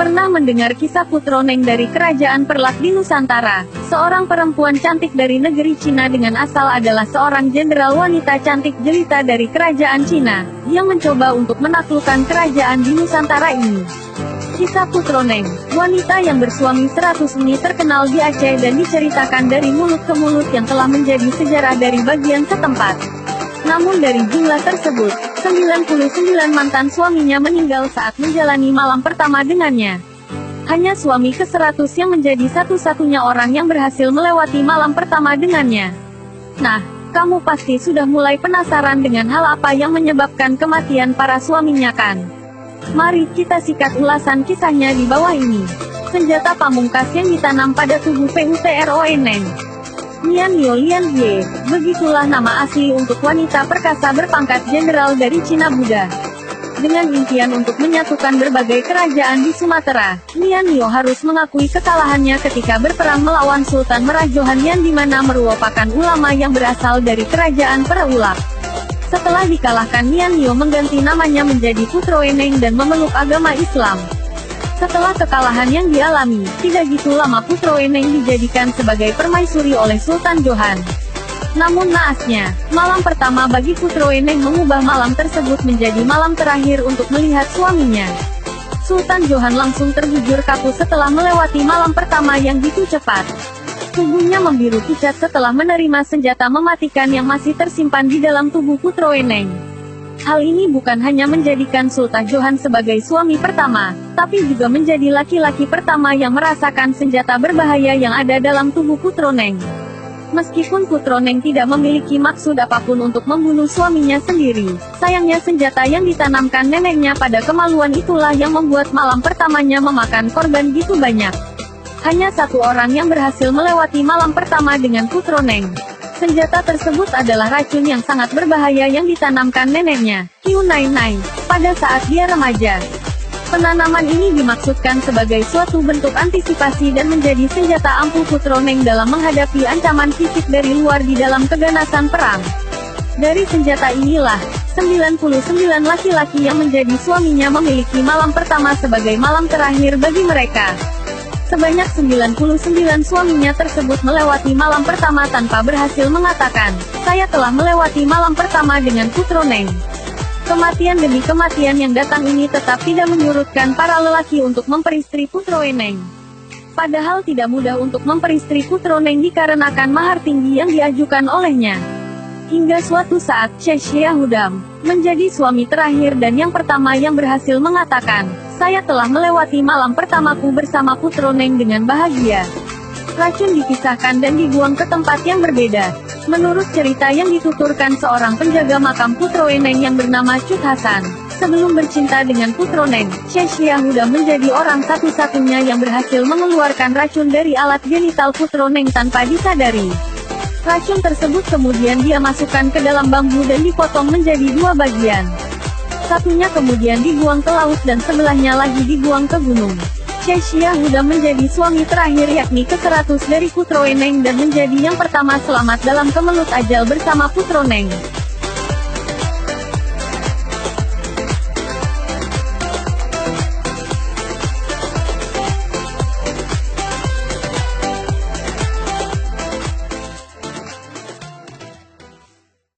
Pernah mendengar kisah Putroneng dari Kerajaan Perlak di Nusantara? Seorang perempuan cantik dari negeri Cina dengan asal adalah seorang jenderal wanita cantik jelita dari Kerajaan Cina, yang mencoba untuk menaklukkan kerajaan di Nusantara ini. Kisah Putroneng, wanita yang bersuami 100 ini terkenal di Aceh dan diceritakan dari mulut ke mulut yang telah menjadi sejarah dari bagian setempat. Namun dari jumlah tersebut, 99 mantan suaminya meninggal saat menjalani malam pertama dengannya. Hanya suami ke-100 yang menjadi satu-satunya orang yang berhasil melewati malam pertama dengannya. Nah, kamu pasti sudah mulai penasaran dengan hal apa yang menyebabkan kematian para suaminya kan? Mari kita sikat ulasan kisahnya di bawah ini. Senjata pamungkas yang ditanam pada tubuh Putroneng. Nian Nio Lian Ye, begitulah nama asli untuk wanita perkasa berpangkat jenderal dari Cina Buddha. Dengan impian untuk menyatukan berbagai kerajaan di Sumatera, Nian Nio harus mengakui kekalahannya ketika berperang melawan Sultan Merajohan yang dimana merupakan ulama yang berasal dari kerajaan Perulak. Setelah dikalahkan, Nian Nio mengganti namanya menjadi Putroneng dan memeluk agama Islam. Setelah kekalahan yang dialami, tidak gitu lama Putroneng dijadikan sebagai permaisuri oleh Sultan Johan. Namun naasnya, malam pertama bagi Putroneng mengubah malam tersebut menjadi malam terakhir untuk melihat suaminya. Sultan Johan langsung terbujur kaku setelah melewati malam pertama yang gitu cepat. Tubuhnya membiru pucat setelah menerima senjata mematikan yang masih tersimpan di dalam tubuh Putroneng. Hal ini bukan hanya menjadikan Sultan Johan sebagai suami pertama, tapi juga menjadi laki-laki pertama yang merasakan senjata berbahaya yang ada dalam tubuh Putroneng. Meskipun Putroneng tidak memiliki maksud apapun untuk membunuh suaminya sendiri, sayangnya senjata yang ditanamkan neneknya pada kemaluan itulah yang membuat malam pertamanya memakan korban gitu banyak. Hanya satu orang yang berhasil melewati malam pertama dengan Putroneng. Senjata tersebut adalah racun yang sangat berbahaya yang ditanamkan neneknya, Qiu Nai Nai, pada saat dia remaja. Penanaman ini dimaksudkan sebagai suatu bentuk antisipasi dan menjadi senjata ampuh Putroneng dalam menghadapi ancaman fisik dari luar di dalam keganasan perang. Dari senjata inilah, 99 laki-laki yang menjadi suaminya memiliki malam pertama sebagai malam terakhir bagi mereka. Sebanyak 99 suaminya tersebut melewati malam pertama tanpa berhasil mengatakan, "Saya telah melewati malam pertama dengan Putroneng." Kematian demi kematian yang datang ini tetap tidak menyurutkan para lelaki untuk memperistri Putroneng. Padahal tidak mudah untuk memperistri Putroneng dikarenakan mahar tinggi yang diajukan olehnya. Hingga suatu saat, Sheikh Yahudam menjadi suami terakhir dan yang pertama yang berhasil mengatakan, "Saya telah melewati malam pertamaku bersama Putroneng dengan bahagia." Racun dipisahkan dan dibuang ke tempat yang berbeda. Menurut cerita yang dituturkan seorang penjaga makam Putroneng yang bernama Cut Hasan, sebelum bercinta dengan Putroneng, Sheikh Yahudam menjadi orang satu-satunya yang berhasil mengeluarkan racun dari alat genital Putroneng tanpa disadari. Racun tersebut kemudian dia masukkan ke dalam bambu dan dipotong menjadi dua bagian. Satunya kemudian dibuang ke laut dan sebelahnya lagi dibuang ke gunung. Sheikh Yahudam menjadi suami terakhir yakni ke-100 dari Putroneng dan menjadi yang pertama selamat dalam kemelut ajal bersama Putroneng.